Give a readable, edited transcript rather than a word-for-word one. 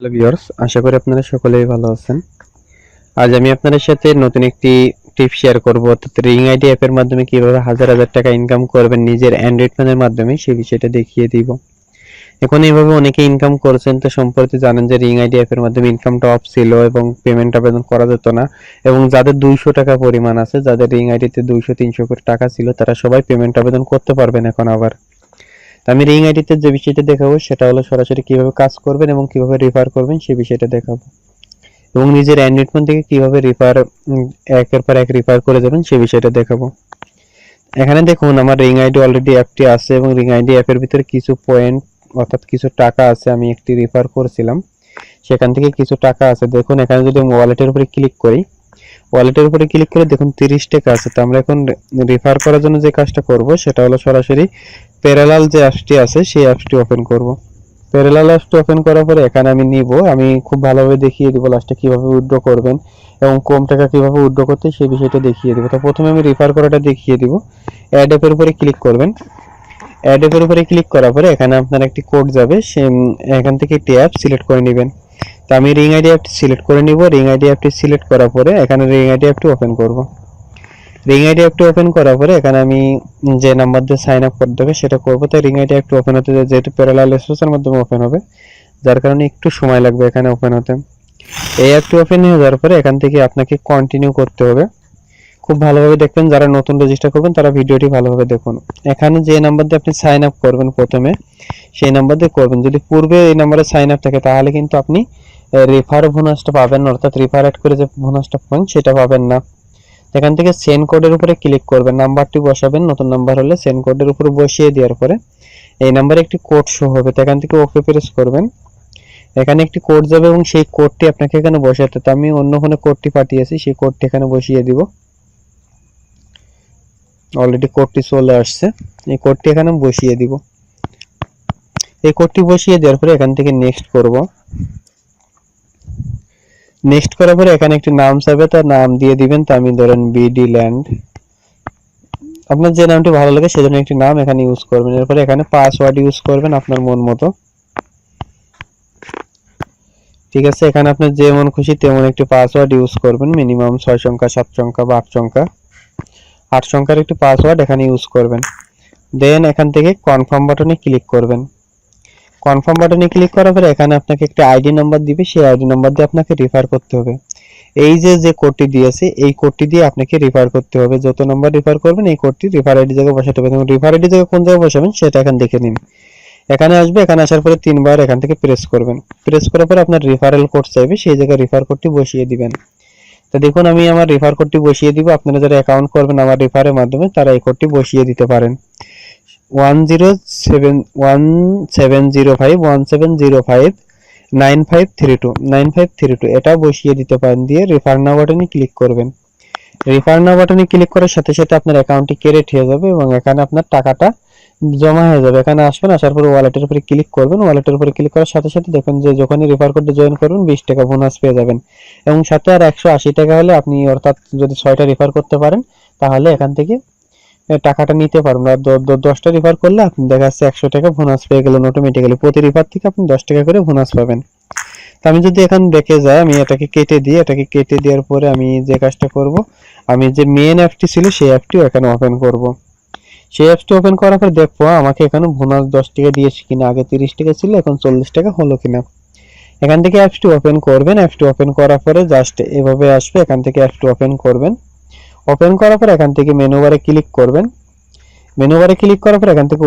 Hello viewers, আশা করি আপনারা সকলেই ভালো আছেন। আজ আমি আপনাদের সাথে নতুন একটি টিপ শেয়ার করব, অর্থাৎ রিং আইডি অ্যাপের মাধ্যমে কিভাবে হাজার হাজার টাকা ইনকাম করবেন নিজের অ্যান্ড্রয়েড ফোনের মাধ্যমে, সেই বিষয়টা দেখিয়ে দিব। এখন এইভাবে অনেকে ইনকাম করছেন, তো সম্প্রতি জানেন যে রিং আইডি অ্যাপের মাধ্যমে ইনকামটা অফ ছিল এবং পেমেন্ট আবেদন করা যেত না। এবং যাদের 200 টাকা পরিমাণ আছে, যাদের রিং আইডিতে 200-300 করে টাকা ছিল, তারা সবাই পেমেন্ট আবেদন করতে পারবেন এখন আবার। আমি রিং আইডিতে যে বিষয়টা দেখাবো সেটা হলো সরাসরি কিভাবে কাজ করবেন এবং কিভাবে রেফার করবেন সেই বিষয়টা দেখাবো, এবং নিজের অ্যান্ড্রয়েড ফোন থেকে কিভাবে রেফার একের পর এক রেফার করে যাবেন সেই বিষয়টা দেখাবো। এখানে দেখুন আমার রিং আইডি অলরেডি অ্যাপটি আছে এবং রিং আইডি অ্যাপের ভিতরে কিছু পয়েন্ট অর্থাৎ কিছু টাকা আছে। আমি একটি রেফার করেছিলাম, সেখান থেকে কিছু টাকা আছে। দেখুন এখানে যদি আমি ওয়ালেটের উপরে ক্লিক করি, ওয়ালেটের উপরে ক্লিক করে দেখুন 30 টাকা আছে। তো আমরা এখন রেফার করার জন্য যে কাজটা করব সেটা হলো সরাসরি প্যারালাল যে অ্যাপসটি আছে সেই অ্যাপসটি ওপেন করব। প্যারালাল অ্যাপসটি ওপেন করার পরে এখানে আমি খুব ভালোভাবে দেখিয়ে দিব লাস্টে কিভাবে উইথড্র করবেন এবং কম টাকা কিভাবে উইথড্র করতে সেই বিষয়টা দেখিয়ে দিব। তো প্রথমে আমি রেফার করাটা দেখিয়ে দিব। অ্যাড অ্যাপের উপরে ক্লিক করবেন। অ্যাড অ্যাপের উপরে ক্লিক করার পরে এখানে আপনার একটি কোড যাবে, এখান থেকে একটি অ্যাপ সিলেক্ট করে নেবেন। তো আমি রিং আইডি অ্যাপটি সিলেক্ট করে নিব। রিং আইডি অ্যাপটি সিলেক্ট করার পরে এখানে রিং আইডি অ্যাপটি ওপেন করব। রিং আইডি অ্যাপটি ওপেন করার পরে এখানে আমি যে নাম্বার দিয়ে সাইন আপ করতে হবে সেটা করব। তো রিং আইডি অ্যাপটি ওপেন হতে যেহেতু প্যারালাল এক্সপ্রেসের মাধ্যমে ওপেন হবে, যার কারণে একটু সময় লাগবে এখানে ওপেন হতে। এই অ্যাপটি ওপেন হয়ে যাওয়ার পরে এখান থেকে আপনাকে কন্টিনিউ করতে হবে। খুব ভালোভাবে দেখবেন, যারা নতুন রেজিস্টার করবেন তারা ভিডিওটি ভালোভাবে দেখুন। এখানে যে নাম্বার দিয়ে আপনি সাইন আপ করবেন প্রথমে, সেই নাম্বার দিয়ে করবেন। যদি পূর্বে এই নাম্বারে সাইন আপ থাকে তাহলে কিন্তু আপনি রেফার বোনাসটা পাবেন না, অর্থাৎ রেফার অ্যাড করে যে বোনাসটা পাবেন সেটা পাবেন না। এখান থেকে সেন্ড কোডের উপরে ক্লিক করবেন, নাম্বারটি বসাবেন। নতুন নাম্বার হলে সেন্ড কোডের উপরে বসিয়ে দেওয়ার পরে এই নাম্বারে একটি কোড শো হবে। তো এখান থেকে ওকে প্রেস করবেন। এখানে একটি কোড যাবে এবং সেই কোডটি আপনাকে এখানে বসাতে। তো আমি অন্য ফোনে কোডটি পাঠিয়েছি, সেই কোডটি এখানে বসিয়ে দিব। অলরেডি কোডটি চলে আসছে, এই কোডটি এখানে বসিয়ে দিব। এই কোডটি বসিয়ে দেওয়ার পরে এখান থেকে নেক্সট করব। নেক্সট করার পরে এখানে একটি নাম চাইবে, তার নাম দিয়ে দিবেন। তো আমি ধরেন বিডি ল্যান্ড, আপনার যে নামটি ভালো লাগে সেজন্য একটি নাম এখানে ইউজ করবেন। এরপরে এখানে পাসওয়ার্ড ইউজ করবেন আপনার মন মতো, ঠিক আছে। এখানে আপনার যেমন খুশি তেমন একটি পাসওয়ার্ড ইউজ করবেন, মিনিমাম 6 সংখ্যা 7 সংখ্যা বা 8 সংখ্যা, 8 সংখ্যার একটি পাসওয়ার্ড এখানে ইউজ করবেন। দেন এখান থেকে কনফার্ম বাটনে ক্লিক করবেন। কনফার্ম বাটনে ক্লিক করার পরে এখানে আপনাকে একটা আইডি নাম্বার দিবে, সেই আইডি নাম্বার দিয়ে আপনাকে রেফার করতে হবে। এই যে কোডটি দিয়েছে এই কোডটি দিয়ে আপনাকে রেফার করতে হবে। যত নাম্বার রেফার করবেন এই কোডটি রেফার আইডি জায়গায় বসাতে হবে। এবং রেফার আইডি জায়গায় কোন জায়গায় বসাবেন সেটা এখন দেখে নিন। এখানে আসবে, এখানে আসার পরে 3 বার এখান থেকে প্রেস করবেন। প্রেস করার পরে আপনার রেফারেল কোড চাইবে, সেই জায়গায় রেফার কোডটি বসিয়ে দিবেন। তো দেখুন আমি আমার রেফার কোডটি বসিয়ে দিব। আপনারা যারা অ্যাকাউন্ট করবেন আমার রেফারের মাধ্যমে তারা এই কোডটি বসিয়ে দিতে পারেন। 1705 এটা বসিয়ে দিতে পারেন। দিয়ে রেফার নাও বাটনে ক্লিক করবেন। রেফার নাও বাটনে ক্লিক করার সাথে সাথে আপনার অ্যাকাউন্টটি ক্রেডিট হয়ে যাবে এবং এখানে আপনার টাকাটা জমা হয়ে যাবে। এখানে আসবেন, আসার পরে ওয়ালেটের উপরে ক্লিক করবেন। ওয়ালেটের উপরে ক্লিক করার সাথে সাথে দেখুন যে যখনই রেফার কোডে জয়েন করবেন 20 টাকা বোনাস পেয়ে যাবেন। এবং সাথে আর 180 টাকা হলে আপনি, অর্থাৎ যদি 6টা রেফার করতে পারেন তাহলে এখান থেকে টাকাটা নিতে পারবেন। আর 10টা রেফার করলে আপনি দেখা যাচ্ছে 100 টাকা বোনাস পেয়ে গেলেন অটোমেটিক্যালি। প্রতি রেফার থেকে আপনি 10 টাকা করে বোনাস পাবেন। তো আমি যদি এখন দেখে যাই, আমি এটাকে কেটে দিই। এটাকে কেটে দেওয়ার পরে আমি যে কাজটা করব, আমি যে মেইন অ্যাপটি ছিল সেই অ্যাপটিও এখানে ওপেন করব। সেই অ্যাপটি ওপেন করার পর দেখবো আমাকে এখানে বোনাস 10 টাকা দিয়েছে কিনা। আগে 30 টাকা ছিল, এখন 40 টাকা হলো কিনা। এখান থেকে অ্যাপটি ওপেন করবেন। অ্যাপটি ওপেন করার পরে জাস্ট এভাবে আসবে, এখান থেকে অ্যাপটি ওপেন করবেন। ওপেন করার পর এখান থেকে মেনু বারে ক্লিক করবেন। মেনু বারে ক্লিক করার পর এখান থেকে